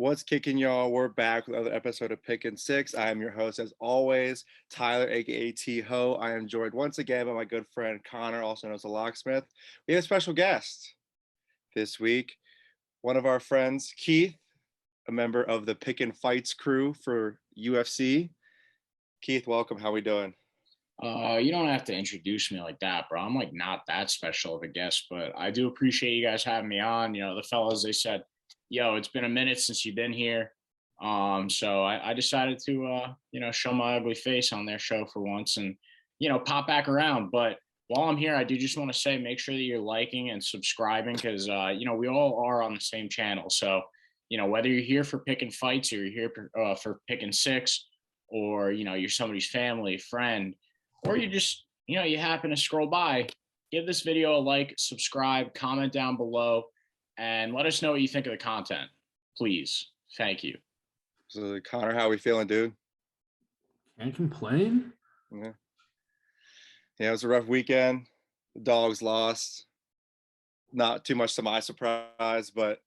What's kicking, y'all? We're back with another episode of Pickin Six. I am your host, as always, Tyler, aka T Ho. I am joined once again by my good friend Connor, also known as the Locksmith. We have a special guest this week. One of our friends, Keith, a member of the Pickin Fights crew for UFC. Keith, welcome. How we doing? You don't have to introduce me like that, bro. I'm like not that special of a guest, but I do appreciate you guys having me on. You know, the fellas, they said, yo, it's been a minute since you've been here. So I decided to, show my ugly face on their show for once and, pop back around. But while I'm here, I do just want to say, make sure that you're liking and subscribing because, we all are on the same channel. So, whether you're here for Pickin Fights or you're here for Pickin Six or, you're somebody's family, friend, or you just, you happen to scroll by, give this video a like, subscribe, comment down below, and let us know what you think of the content, please. Thank you. So, Connor, how we feeling, dude? Can't complain. Yeah, it was a rough weekend. The Dogs lost. Not too much to my surprise, but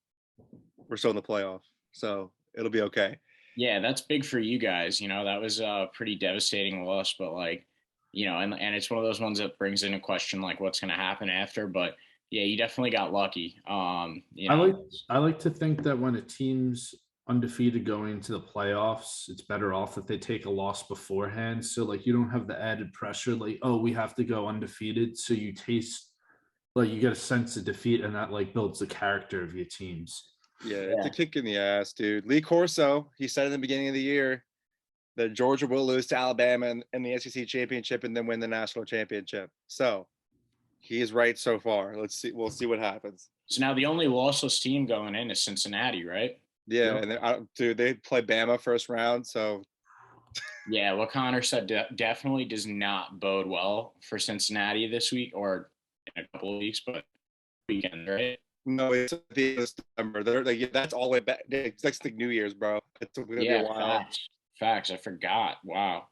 we're still in the playoff, so it'll be okay. Yeah, that's big for you guys. That was a pretty devastating loss, but and it's one of those ones that brings into question like what's going to happen after. But yeah, you definitely got lucky. I like to think that when a team's undefeated going into the playoffs, it's better off that they take a loss beforehand. So like you don't have the added pressure, like, oh, we have to go undefeated. So you taste like you get a sense of defeat, and that like builds the character of your teams. Yeah, it's a kick in the ass, dude. Lee Corso, he said in the beginning of the year that Georgia will lose to Alabama in the SEC championship and then win the national championship. So he is right so far. Let's see. We'll see what happens. So now the only lossless team going in is Cincinnati, right? Yeah, and they play Bama first round. So yeah, what Connor said definitely does not bode well for Cincinnati this week or in a couple of weeks, but weekend, right? No, it's the end of December. They're like that's all the way back. It's like New Year's, bro. It's gonna be a while. Facts. I forgot. Wow.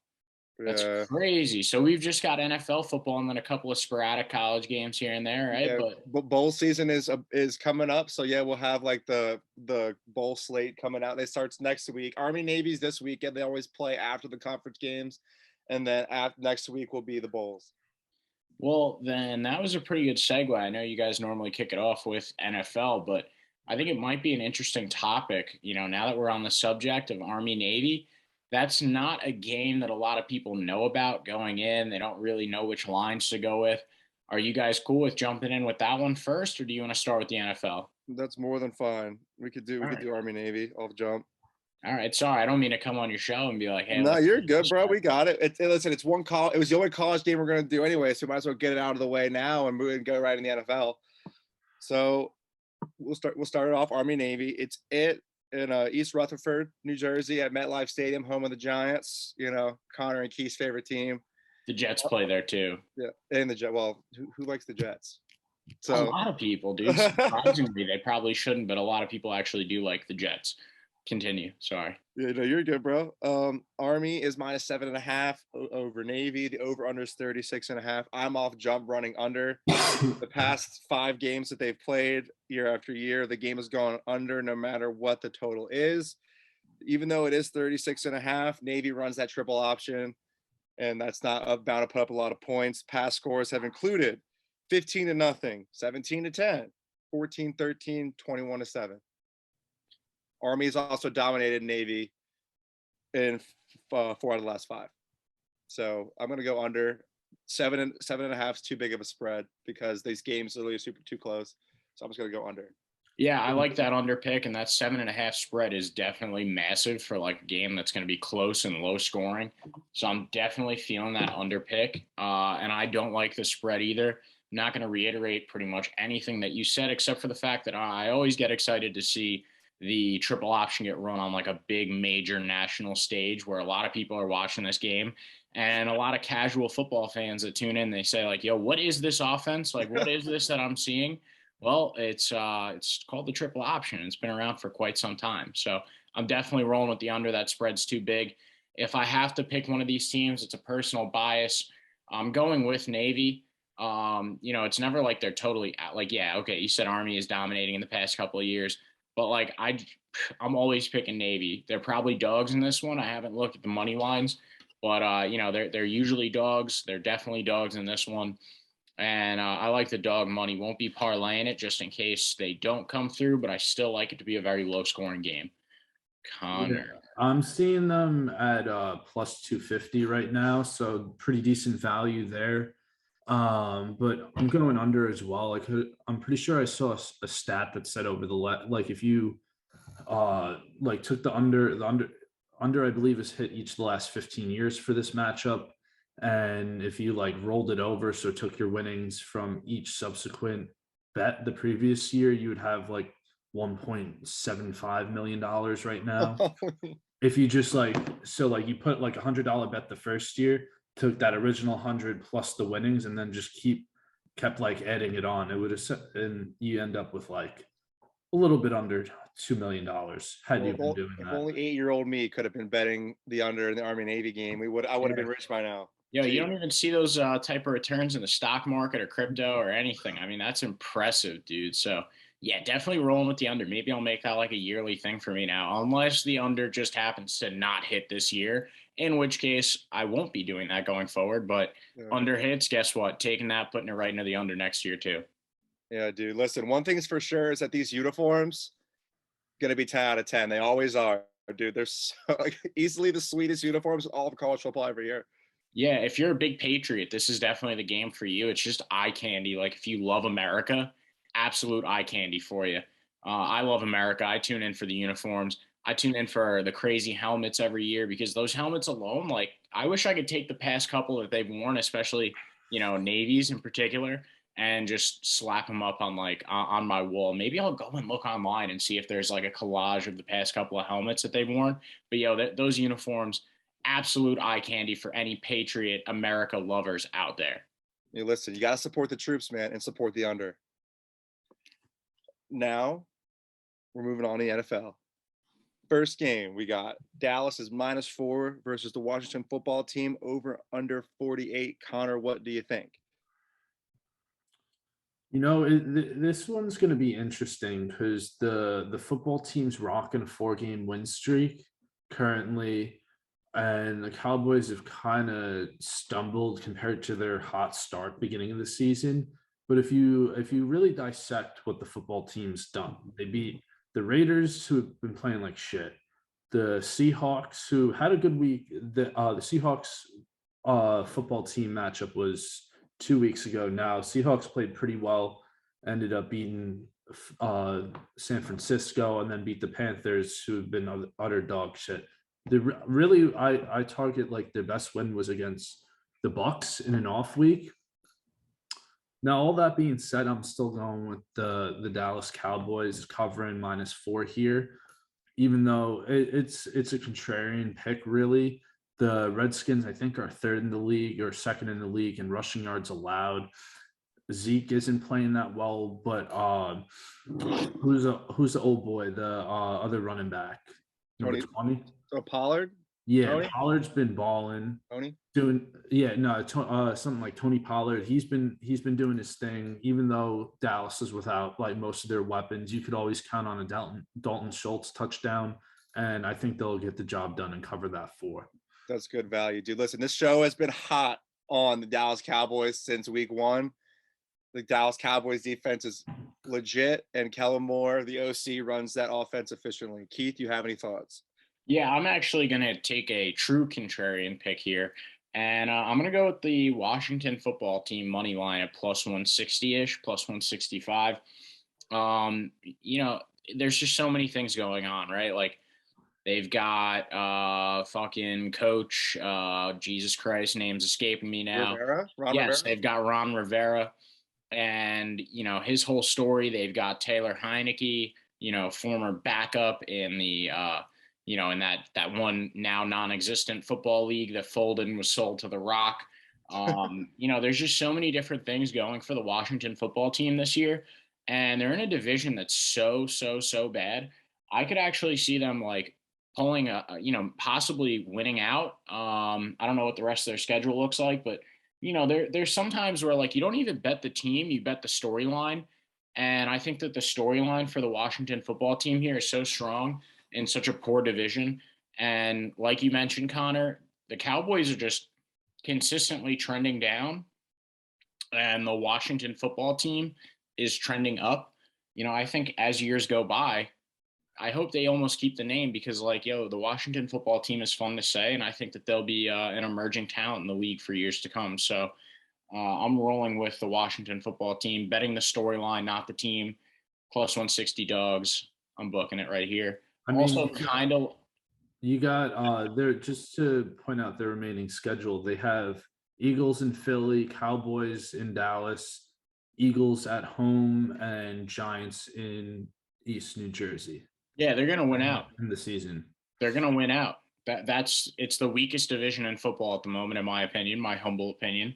That's crazy. So we've just got NFL football and then a couple of sporadic college games here and there, right? Yeah, but bowl season is coming up. So yeah, we'll have like the bowl slate coming out. It starts next week. Army Navy's this weekend. They always play after the conference games, and then next week will be the bowls. Well, then that was a pretty good segue. I know you guys normally kick it off with NFL, but I think it might be an interesting topic. Now that we're on the subject of Army Navy, that's not a game that a lot of people know about going in. They don't really know which lines to go with. Are you guys cool with jumping in with that one first, or do you want to start with the NFL? That's more than fine. We could do Army Navy. I'll jump. All right. Sorry, I don't mean to come on your show and be like, hey. No, you're good, bro. We got it. Listen, it's one call. It was the only college game we're going to do anyway, so we might as well get it out of the way now and move and go right in the NFL. So we'll start it off Army Navy. It's in East Rutherford, New Jersey, at MetLife Stadium, home of the Giants. Connor and Keith's favorite team. The Jets play there too. Yeah, and the Jets. Well, who likes the Jets? So a lot of people, dude. Surprisingly, they probably shouldn't, but a lot of people actually do like the Jets. Continue. Sorry. Yeah, no, you're good, bro. Army is -7.5 over Navy. The over/under is 36.5. I'm off jump running under. The past 5 games that they've played year after year, the game has gone under no matter what the total is. Even though it is 36.5, Navy runs that triple option, and that's not bound to put up a lot of points. Past scores have included 15-0, 17-10, 14-13, 21-7. Army has also dominated Navy in 4 out of the last 5. So I'm going to go under. 7.5 is too big of a spread because these games are really too close. So I'm just going to go under. Yeah, I like that under pick, and that 7.5 spread is definitely massive for like a game that's going to be close and low scoring. So I'm definitely feeling that under pick, and I don't like the spread either. I'm not going to reiterate pretty much anything that you said, except for the fact that I always get excited to see the triple option get run on like a big major national stage where a lot of people are watching this game, and a lot of casual football fans that tune in, they say like, yo, what is this offense? Like, what is this that I'm seeing? Well, it's called the triple option. It's been around for quite some time. So I'm definitely rolling with the under. That spread's too big. If I have to pick one of these teams, it's a personal bias. I'm going with Navy. It's never like they're totally like, yeah, okay, you said Army is dominating in the past couple of years. But like I'm always picking Navy. They're probably dogs in this one. I haven't looked at the money lines, but they're usually dogs. They're definitely dogs in this one. And I like the dog money. Won't be parlaying it just in case they don't come through, but I still like it to be a very low scoring game. Yeah, Connor. I'm seeing them at plus 250 right now, so pretty decent value there. But I'm going under as well. I'm pretty sure I saw a stat that said over like if you like took the under I believe is hit each of the last 15 years for this matchup. And if you like rolled it over, so took your winnings from each subsequent bet the previous year, you would have like $1.75 million right now. If you just like you put like $100 bet the first year, took that original 100 plus the winnings, and then just kept like adding it on, it would have, and you end up with like a little bit under $2 million had you been doing If that. only 8-year-old me could have been betting the under in the Army Navy game, I would have been rich by now. Yo, you Gee. don't even see those type of returns in the stock market or crypto or anything. I mean, that's impressive, dude. So, yeah, definitely rolling with the under. Maybe I'll make that like a yearly thing for me now, unless the under just happens to not hit this year, in which case I won't be doing that going forward. But Yeah. under hits, guess what? Taking that, putting it right into the under next year, too. Yeah, dude. Listen, one thing is for sure is that these uniforms gonna be 10 out of 10. They always are, dude. They're so, like, easily the sweetest uniforms all of college football every year. Yeah, if you're a big Patriot, this is definitely the game for you. It's just eye candy. Like if you love America, absolute eye candy for you. I love America. I tune in for the uniforms. I tune in for the crazy helmets every year because those helmets alone, like I wish I could take the past couple that they've worn, especially, navies in particular, and just slap them up on on my wall. Maybe I'll go and look online and see if there's like a collage of the past couple of helmets that they've worn. But those uniforms, absolute eye candy for any Patriot America lovers out there. You listen, you got to support the troops, man, and support the under. Now we're moving on to the NFL. First game, we got Dallas is -4 versus the Washington football team over under 48. Connor, what do you think? This one's going to be interesting because the football team's rocking a 4-game win streak currently, and the Cowboys have kind of stumbled compared to their hot start beginning of the season. But if you really dissect what the football team's done, they beat the Raiders, who have been playing like shit, the Seahawks, who had a good week. The Seahawks football team matchup was 2 weeks ago now. Seahawks played pretty well, ended up beating San Francisco, and then beat the Panthers, who have been utter dog shit. I target like their best win was against the Bucks in an off week. Now, all that being said, I'm still going with the Dallas Cowboys covering -4 here, even though it's a contrarian pick, really. The Redskins, I think, are third in the league or second in the league in rushing yards allowed. Zeke isn't playing that well, but who's the old boy, the other running back, number Tony 20? Pollard? Yeah, Tony? Pollard's been balling. Tony? Something like Tony Pollard. He's been doing his thing, even though Dallas is without like most of their weapons. You could always count on a Dalton Schultz touchdown, and I think they'll get the job done and cover that 4. That's good value, dude. Listen, this show has been hot on the Dallas Cowboys since week 1. The Dallas Cowboys defense is legit, and Kellen Moore, the OC, runs that offense efficiently. Keith, you have any thoughts? Yeah, I'm actually going to take a true contrarian pick here. And I'm going to go with the Washington football team money line at plus 160-ish, plus 165. There's just so many things going on, right? Like they've got fucking coach, Jesus Christ, name's escaping me now. Rivera? They've got Ron Rivera. And, his whole story, they've got Taylor Heineke, former backup in the in that one now non-existent football league that folded and was sold to The Rock. There's just so many different things going for the Washington football team this year, and they're in a division that's so bad. I could actually see them like pulling possibly winning out. I don't know what the rest of their schedule looks like, but there's sometimes where like you don't even bet the team, you bet the storyline. And I think that the storyline for the Washington football team here is so strong in such a poor division. And like you mentioned, Connor, the Cowboys are just consistently trending down, and the Washington football team is trending up. I think as years go by, I hope they almost keep the name because, like, the Washington football team is fun to say, and I think that they'll be an emerging talent in the league for years to come. So I'm rolling with the Washington football team, betting the storyline, not the team. Plus 160 dogs. I'm booking it right here. I mean, Also, kind of. you got there, just to point out their remaining schedule, they have Eagles in Philly, Cowboys in Dallas, Eagles at home, and Giants in East New Jersey Yeah, they're gonna win out. in the season. They're gonna win out. It's the weakest division in football at the moment, in my opinion, my humble opinion.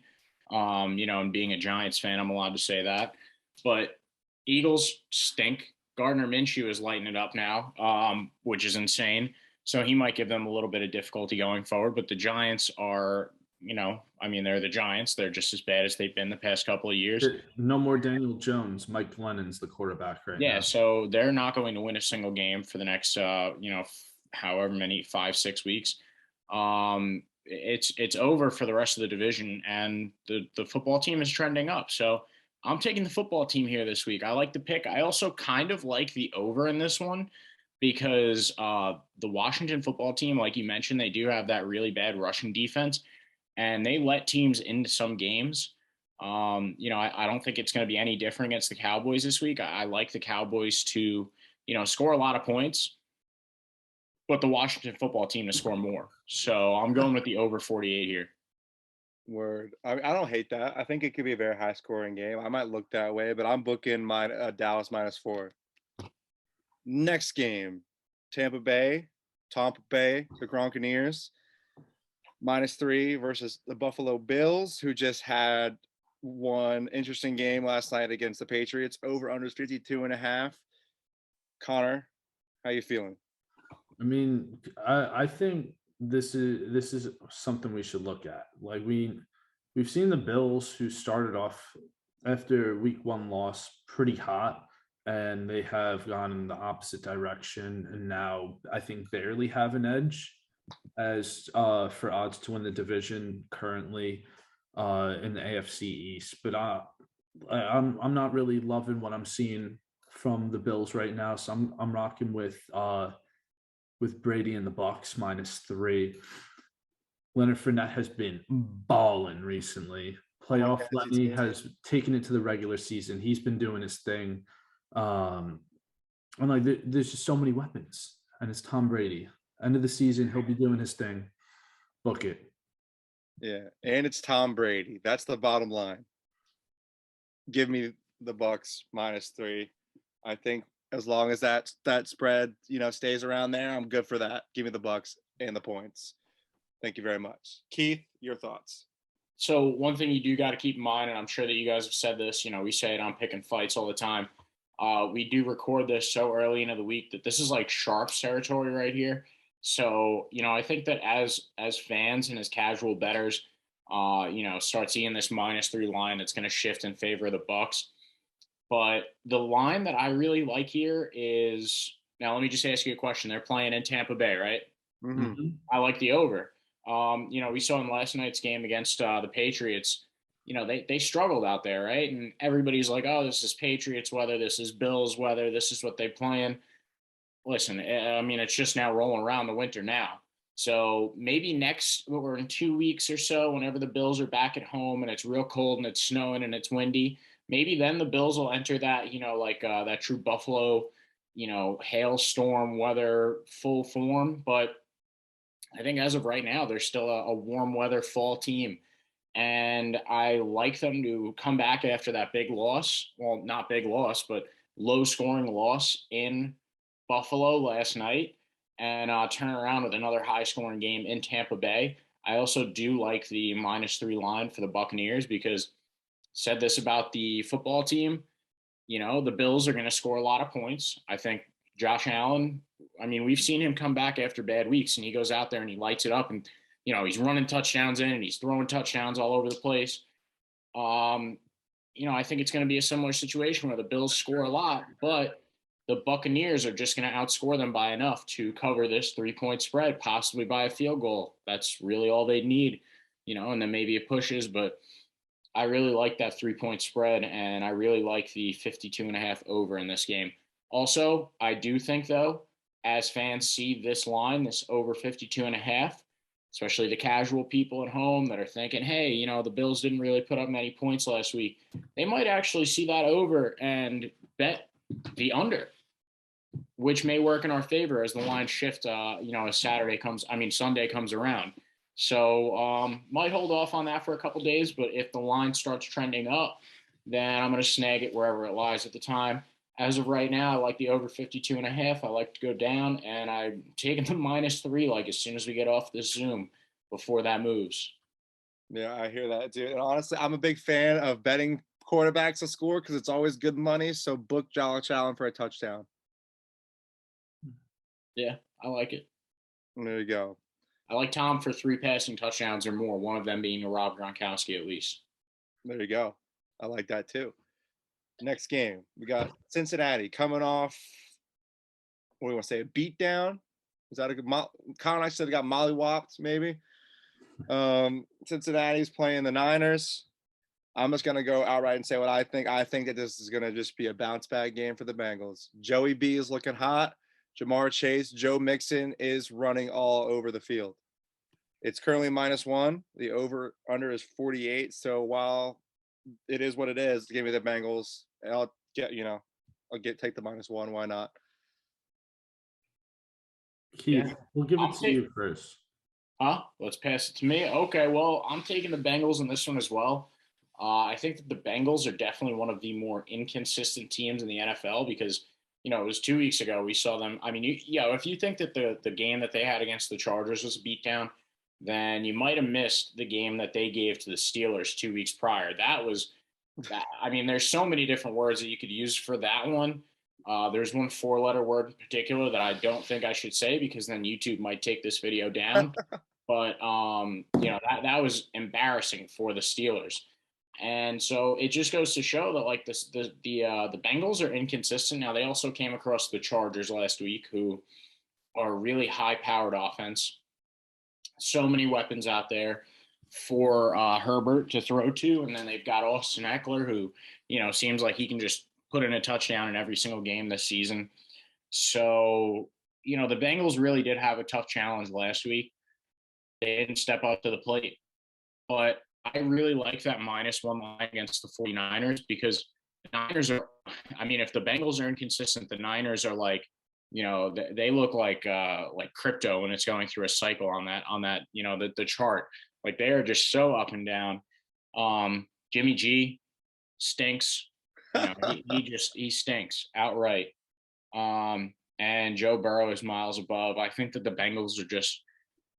And being a Giants fan, I'm allowed to say that. But Eagles stink. Gardner Minshew is lighting it up now, which is insane. So he might give them a little bit of difficulty going forward. But the Giants are, they're the Giants. They're just as bad as they've been the past couple of years. No more Daniel Jones. Mike Glennon's the quarterback right now. Yeah, so they're not going to win a single game for the next, however many, 5-6 weeks. It's over for the rest of the division, and the football team is trending up. So I'm taking the football team here this week. I like the pick. I also kind of like the over in this one because the Washington football team, like you mentioned, they do have that really bad rushing defense, and they let teams into some games. I don't think it's going to be any different against the Cowboys this week. I like the Cowboys to, score a lot of points, but the Washington football team to score more. So I'm going with the over 48 here. Word. I don't hate that. I think it could be a very high scoring game. I might look that way, but I'm booking Dallas -4. Next game, Tampa Bay, the Gronkaneers, -3 versus the Buffalo Bills, who just had one interesting game last night against the Patriots. Over under 52.5. Connor, how you feeling? I mean, I think this is something we should look at. Like we've seen the Bills, who started off after week one loss pretty hot, and they have gone in the opposite direction, and now I think barely have an edge as for odds to win the division currently in the AFC East. But I'm not really loving what I'm seeing from the Bills right now, so I'm rocking with Brady and the Bucks -3. Leonard Fournette has been balling recently. Playoff Lenny has taken it to the regular season. He's been doing his thing. And like there's just so many weapons, and it's Tom Brady. End of the season, he'll be doing his thing. Book it. Yeah, and it's Tom Brady. That's the bottom line. Give me the Bucks -3. I think as long as that spread, stays around there, I'm good for that. Give me the Bucks and the points. Thank you very much. Keith, your thoughts? So one thing you do got to keep in mind, and I'm sure that you guys have said this, we say it on Pickin Fights all the time. We do record this so early into the week that this is like sharps territory right here. So, I think that as fans and as casual bettors, start seeing this -3 line, that's going to shift in favor of the Bucks. But the line that I really like here is, now let me just ask you a question. They're playing in Tampa Bay, right? Mm-hmm. I like the over. We saw in last night's game against the Patriots, they struggled out there, right? And everybody's like, oh, this is Patriots weather, this is Bills weather, this is what they playing. Listen, it's just now rolling around the winter now. So maybe next or in 2 weeks or so, whenever the Bills are back at home and it's real cold and it's snowing and it's windy, maybe then the Bills will enter that, that true Buffalo, hailstorm weather full form. But I think as of right now, they're still a warm weather fall team. And I like them to come back after that big loss. Well, not big loss, but low scoring loss in Buffalo last night, and turn around with another high scoring game in Tampa Bay. I also do like the -3 line for the Buccaneers because said this about the football team. The Bills are going to score a lot of points. I think Josh Allen, we've seen him come back after bad weeks, and he goes out there and he lights it up, and he's running touchdowns in and he's throwing touchdowns all over the place. I think it's going to be a similar situation where the Bills score a lot, but the Buccaneers are just going to outscore them by enough to cover this 3-point spread, possibly by a field goal. That's really all they need, and then maybe it pushes, but I really like that 3-point spread, and I really like the 52.5 over in this game. Also, I do think, though, as fans see this line, this over 52.5, especially the casual people at home that are thinking, hey, the Bills didn't really put up many points last week, they might actually see that over and bet the under, which may work in our favor as the line shift, as Sunday comes around. So might hold off on that for a couple days, but if the line starts trending up, then I'm going to snag it wherever it lies at the time. As of right now, I like the over 52.5. I like to go down, and I'm taking the -3 like as soon as we get off this Zoom before that moves. Yeah, I hear that, dude. And honestly, I'm a big fan of betting quarterbacks to score because it's always good money. So book Josh Allen for a touchdown. Yeah, I like it. There you go. I like Tom for 3 passing touchdowns or more, one of them being a Rob Gronkowski at least. There you go. I like that too. Next game, we got Cincinnati coming off, what do you want to say, a beatdown? Is that a good Colin actually got mollywopped, maybe? Cincinnati's playing the Niners. I'm just gonna go outright and say what I think. I think that this is gonna just be a bounce back game for the Bengals. Joey B is looking hot. Jamar Chase, Joe Mixon is running all over the field. It's currently -1. The over under is 48. So while it is what it is, give me the Bengals. I'll take the -1. Why not? Keith, we'll give it to you first. Let's pass it to me. Okay, well, I'm taking the Bengals in this one as well. I think that the Bengals are definitely one of the more inconsistent teams in the NFL because, it was 2 weeks ago we saw them. I mean, if you think that the game that they had against the Chargers was a beatdown, then you might have missed the game that they gave to the Steelers 2 weeks prior. There's so many different words that you could use for that one. There's one 4-letter word in particular that I don't think I should say because then YouTube might take this video down. But that was embarrassing for the Steelers. And so it just goes to show that like the Bengals are inconsistent. Now they also came across the Chargers last week, who are a really high-powered offense. So many weapons out there for Herbert to throw to, and then they've got Austin Eckler, who seems like he can just put in a touchdown in every single game this season. So the Bengals really did have a tough challenge last week. They didn't step up to the plate, but I really like that -1 line against the 49ers because the Niners are, if the Bengals are inconsistent, the Niners are like, they look like crypto when it's going through a cycle on that, the chart. Like they are just so up and down. Jimmy G stinks. He stinks outright. And Joe Burrow is miles above. I think that the Bengals are just,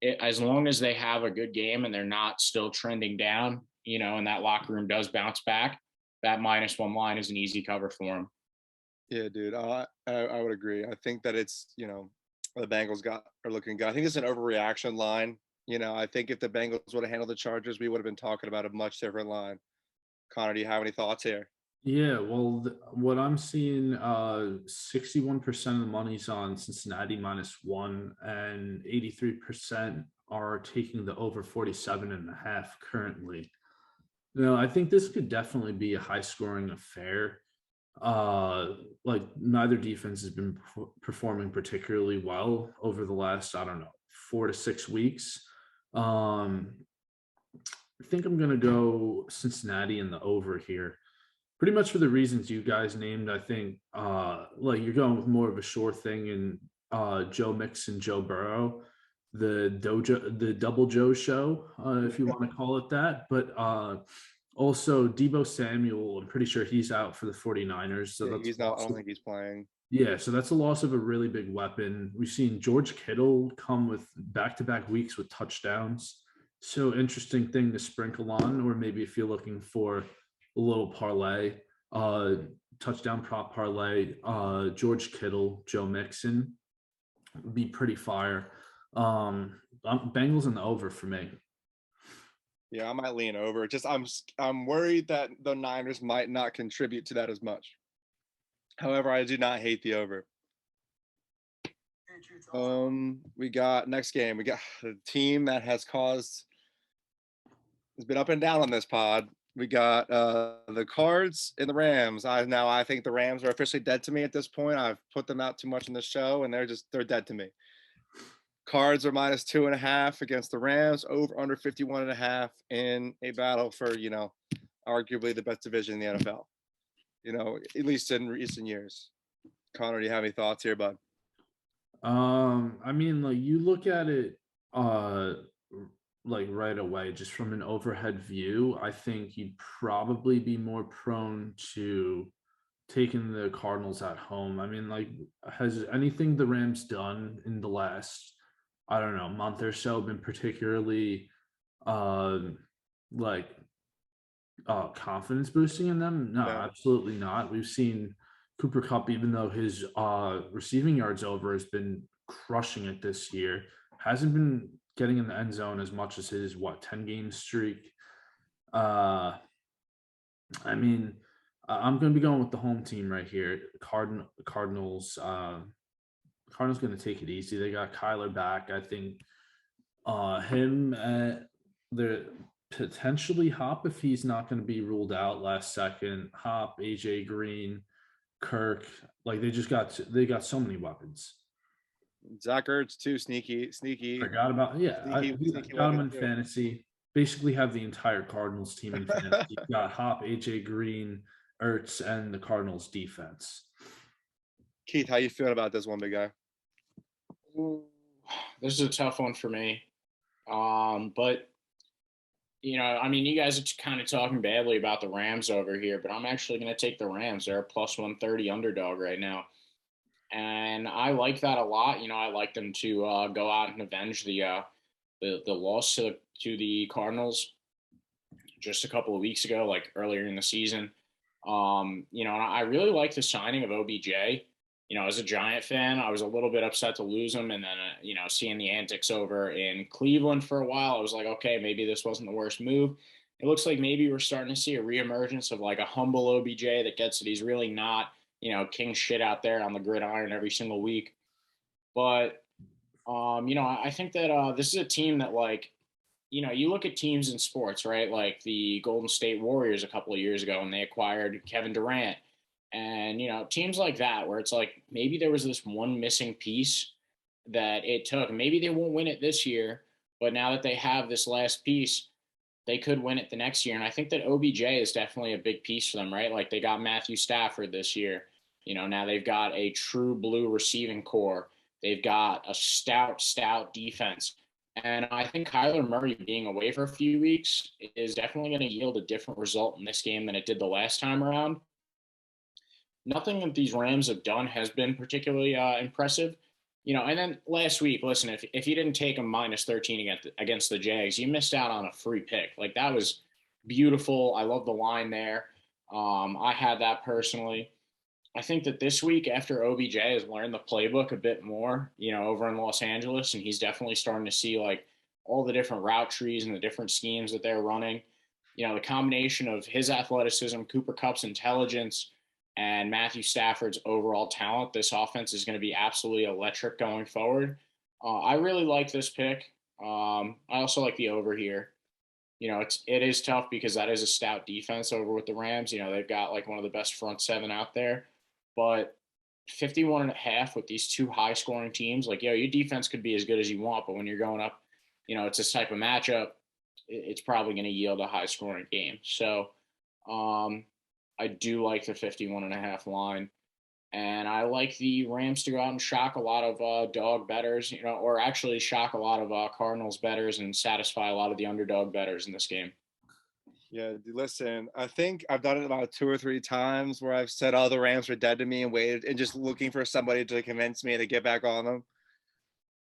as long as they have a good game and they're not still trending down, and that locker room does bounce back, that -1 line is an easy cover for them. Yeah, dude. I would agree. I think that it's, the Bengals are looking good. I think it's an overreaction line. I think if the Bengals would have handled the Chargers, we would have been talking about a much different line. Connor, do you have any thoughts here? Yeah, well, what I'm seeing, 61% of the money's on Cincinnati -1, and 83% are taking the over 47.5 currently. I think this could definitely be a high-scoring affair. Neither defense has been performing particularly well over the last, 4 to 6 weeks. I think I'm going to go Cincinnati in the over here. Pretty much for the reasons you guys named. I think you're going with more of a sure thing in Joe Mixon, Joe Burrow, the double Joe show, if you want to call it that. But also Deebo Samuel, I'm pretty sure he's out for the 49ers. So yeah, he's not. I don't think he's playing. Yeah, so that's a loss of a really big weapon. We've seen George Kittle come with back-to-back weeks with touchdowns. So interesting thing to sprinkle on, or maybe if you're looking for a little parlay, touchdown prop parlay, George Kittle, Joe Mixon would be pretty fire. Bengals in the over for me. Yeah, I might lean over. Just I'm worried that the Niners might not contribute to that as much. However, I do not hate the over. We got next game. We got a team that has been up and down on this pod. We got the Cards and the Rams. I think the Rams are officially dead to me at this point. I've put them out too much in the show, and they're dead to me. Cards are -2.5 against the Rams, over under 51.5 in a battle for, arguably the best division in the NFL. At least in recent years. Connor, do you have any thoughts here, bud? I mean, like you look at it like right away, just from an overhead view, I think you'd probably be more prone to taking the Cardinals at home. I mean, like, has anything the Rams done in the last, I don't know, month or so been particularly like confidence boosting in them? No, No. absolutely not. We've seen Cooper Cup, even though his receiving yards over has been crushing it this year, hasn't been getting in the end zone as much as his 10-game streak. I mean, I'm going to be going with the home team right here. Cardinals. Cardinals going to take it easy. They got Kyler back. I think him, they're potentially Hop if he's not going to be ruled out last second. Hop, AJ Green, Kirk. Like they got so many weapons. Zach Ertz too, sneaky. Forgot about I Sneaky got him weapon in too. fantasy. Basically, have the entire Cardinals team in fantasy. Got Hop, AJ Green, Ertz, and the Cardinals defense. Keith, how you feeling about this one, big guy? Ooh, this is a tough one for me. But I mean, you guys are kind of talking badly about the Rams over here, but I'm actually going to take the Rams. They're a +130 underdog right now. And I like that a lot. I like them to go out and avenge the loss to the Cardinals just a couple of weeks ago, like earlier in the season. And I really like the signing of OBJ. As a Giant fan, I was a little bit upset to lose him, and then seeing the antics over in Cleveland for a while, I was like, okay, maybe this wasn't the worst move. It looks like maybe we're starting to see a reemergence of like a humble OBJ that gets it. He's really not king shit out there on the gridiron every single week. But I think that this is a team that you look at teams in sports, right? Like the Golden State Warriors a couple of years ago, and they acquired Kevin Durant. And, teams like that, where it's like maybe there was this one missing piece that it took. Maybe they won't win it this year, but now that they have this last piece, they could win it the next year. And I think that OBJ is definitely a big piece for them, right? Like they got Matthew Stafford this year. Now they've got a true blue receiving core. They've got a stout defense. And I think Kyler Murray being away for a few weeks is definitely going to yield a different result in this game than it did the last time around. Nothing that these Rams have done has been particularly impressive. And then last week, listen, if you didn't take a -13 against the Jags, you missed out on a free pick. Like that was beautiful. I love the line there. I had that personally. I think that this week, after OBJ has learned the playbook a bit more, over in Los Angeles, and he's definitely starting to see like all the different route trees and the different schemes that they're running. The combination of his athleticism, Cooper Kupp's intelligence, and Matthew Stafford's overall talent, this offense is going to be absolutely electric going forward. I really like this pick. I also like the over here. It is tough because that is a stout defense over with the Rams. They've got like one of the best front seven out there, but 51.5 with these two high scoring teams, like, your defense could be as good as you want, but when you're going up, it's this type of matchup, it's probably going to yield a high scoring game. So, I do like the 51.5 line, and I like the Rams to go out and shock a lot of dog bettors, or actually shock a lot of Cardinals bettors and satisfy a lot of the underdog bettors in this game. Yeah, listen, I think I've done it about 2 or 3 times where I've said, oh, the Rams are dead to me and waited and just looking for somebody to convince me to get back on them.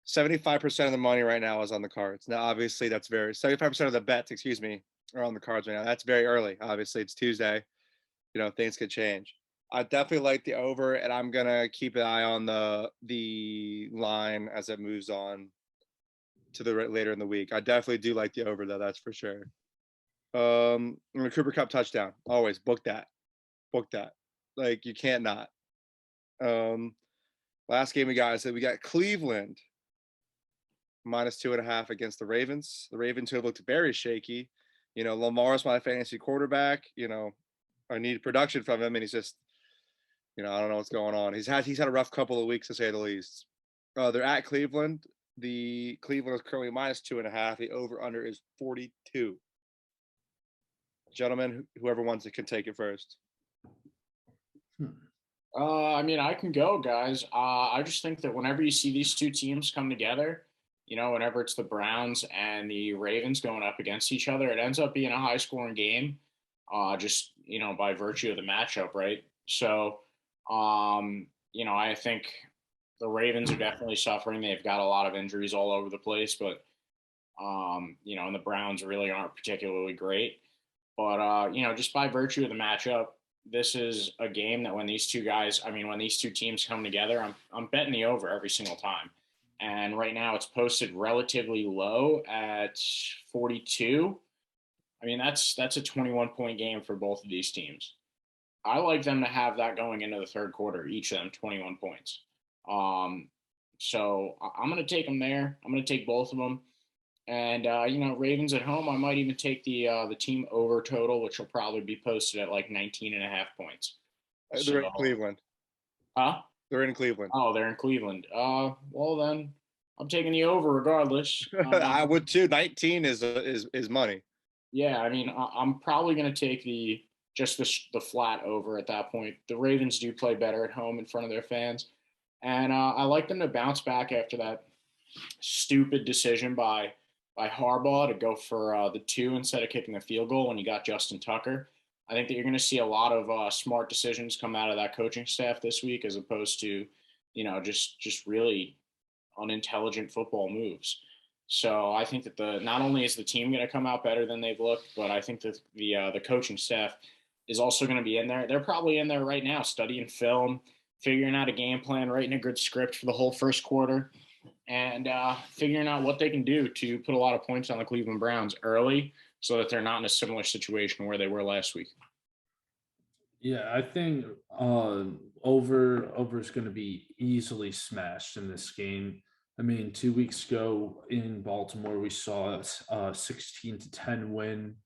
75% of the money right now is on the Cards. Now, obviously, 75% of the bets, are on the Cards right now. That's very early. Obviously, it's Tuesday. Things could change. I definitely like the over, and I'm gonna keep an eye on the line as it moves on to the later in the week. I definitely do like the over, though. That's for sure. A Cooper Cup touchdown. Always book that. Book that. Like, you can't not. Last game we got Cleveland -2.5 against the Ravens. The Ravens, who looked very shaky. Lamar's my fantasy quarterback. I need production from him, and he's just, I don't know what's going on. He's had a rough couple of weeks, to say the least. They're at Cleveland. The Cleveland is currently -2.5. The over/under is 42. Gentlemen, whoever wants it can take it first. I can go, guys. I just think that whenever you see these two teams come together, whenever it's the Browns and the Ravens going up against each other, it ends up being a high-scoring game, just, by virtue of the matchup, right? So, I think the Ravens are definitely suffering. They've got a lot of injuries all over the place, but, and the Browns really aren't particularly great. But, just by virtue of the matchup, this is a game that when these two teams come together, I'm betting the over every single time. And right now it's posted relatively low at 42. That's a 21-point game for both of these teams. I like them to have that going into the third quarter, each of them 21 points. So I'm going to take them there. I'm going to take both of them. And, Ravens at home, I might even take the team over total, which will probably be posted at like 19.5 points. They're in Cleveland. Huh? They're in Cleveland. Oh, they're in Cleveland. Well then, I'm taking the over regardless. I would too. 19 is money. Yeah, I'm probably going to take the flat over at that point. The Ravens do play better at home in front of their fans, and I like them to bounce back after that stupid decision by Harbaugh to go for the 2 instead of kicking the field goal when you got Justin Tucker. I think that you're going to see a lot of smart decisions come out of that coaching staff this week, as opposed to, just really unintelligent football moves. So I think that not only is the team going to come out better than they've looked, but I think that the coaching staff is also going to be in there. They're probably in there right now, studying film, figuring out a game plan, writing a good script for the whole first quarter, and figuring out what they can do to put a lot of points on the Cleveland Browns early so that they're not in a similar situation where they were last week. Yeah, I think over is going to be easily smashed in this game. 2 weeks ago in Baltimore, we saw a 16-10 win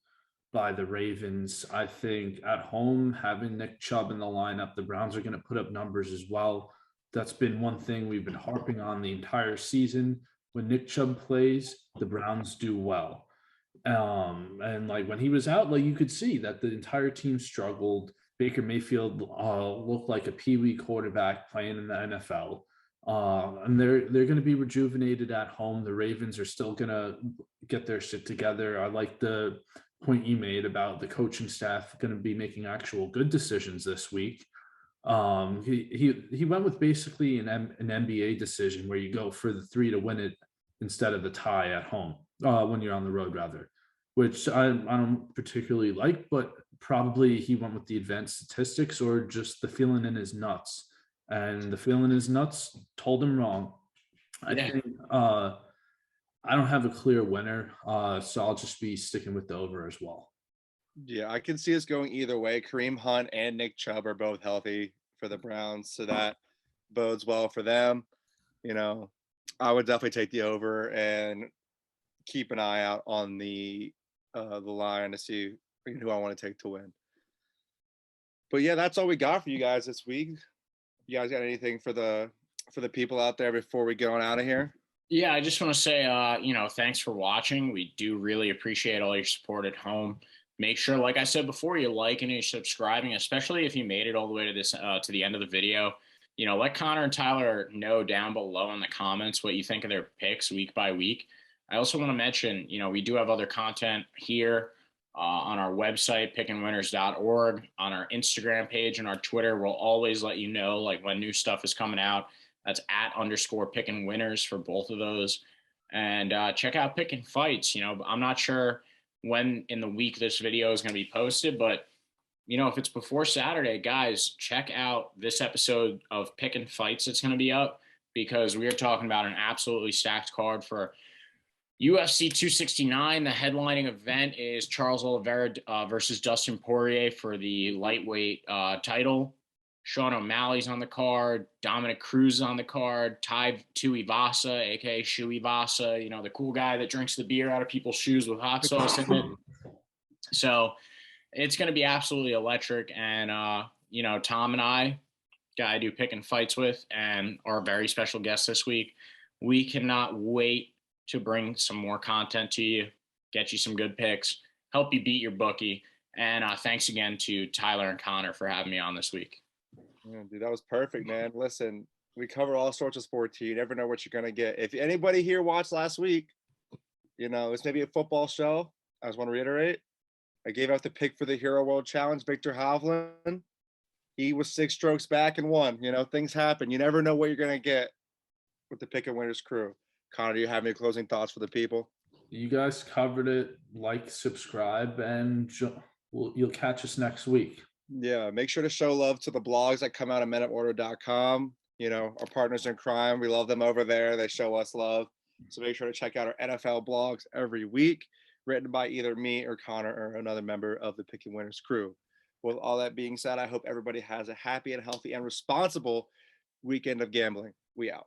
by the Ravens. I think at home, having Nick Chubb in the lineup, the Browns are going to put up numbers as well. That's been one thing we've been harping on the entire season. When Nick Chubb plays, the Browns do well. And like when he was out, like you could see that the entire team struggled. Baker Mayfield looked like a peewee quarterback playing in the NFL. And they're going to be rejuvenated at home. The Ravens are still going to get their shit together. I like the point you made about the coaching staff going to be making actual good decisions this week. He went with basically an NBA decision where you go for the 3 to win it instead of the tie at home when you're on the road, rather, which I don't particularly like, but probably he went with the advanced statistics or just the feeling in his nuts. And the feeling in his nuts told him wrong. I think I don't have a clear winner, so I'll just be sticking with the over as well. Yeah, I can see us going either way. Kareem Hunt and Nick Chubb are both healthy for the Browns, so that bodes well for them. I would definitely take the over and keep an eye out on the line to see who I want to take to win. But yeah, that's all we got for you guys this week. You guys got anything for the people out there before we get on out of here? Yeah, I just want to say, thanks for watching. We do really appreciate all your support at home. Make sure, like I said before, you like and you're subscribing, especially if you made it all the way to this to the end of the video. Let Connor and Tyler know down below in the comments what you think of their picks week by week. I also want to mention, we do have other content here on our website, pickinwinners.org, on our Instagram page and our Twitter. We'll always let you know when new stuff is coming out. That's @_pickinwinners for both of those. And check out Pickin Fights. I'm not sure when in the week this video is going to be posted, but if it's before Saturday, guys, check out this episode of Pickin Fights that's going to be up, because we are talking about an absolutely stacked card for UFC 269, the headlining event is Charles Oliveira versus Dustin Poirier for the lightweight title. Sean O'Malley's on the card. Dominic Cruz is on the card. Tai Tuivasa, aka Shuivasa, you know, the cool guy that drinks the beer out of people's shoes with hot sauce in it. So it's going to be absolutely electric. And, you know, Tom and I, guy I do Pickin Fights with, and our very special guest this week, we cannot wait to bring some more content to you, get you some good picks, help you beat your bookie. And thanks again to Tyler and Connor for having me on this week. Yeah, dude, that was perfect, man. Listen, we cover all sorts of sports here. You never know what you're going to get. If anybody here watched last week, you know, it's maybe a football show. I just want to reiterate, I gave out the pick for the Hero World Challenge, Victor Hovland. He was 6 strokes back and won. You know, things happen. You never know what you're going to get with the Pickin Winners crew. Connor, do you have any closing thoughts for the people? You guys covered it. Like, subscribe, and you'll catch us next week. Yeah, make sure to show love to the blogs that come out of menuporder.com. You know, our partners in crime, we love them over there. They show us love. So make sure to check out our NFL blogs every week, written by either me or Connor or another member of the Pickin Winners crew. With all that being said, I hope everybody has a happy and healthy and responsible weekend of gambling. We out.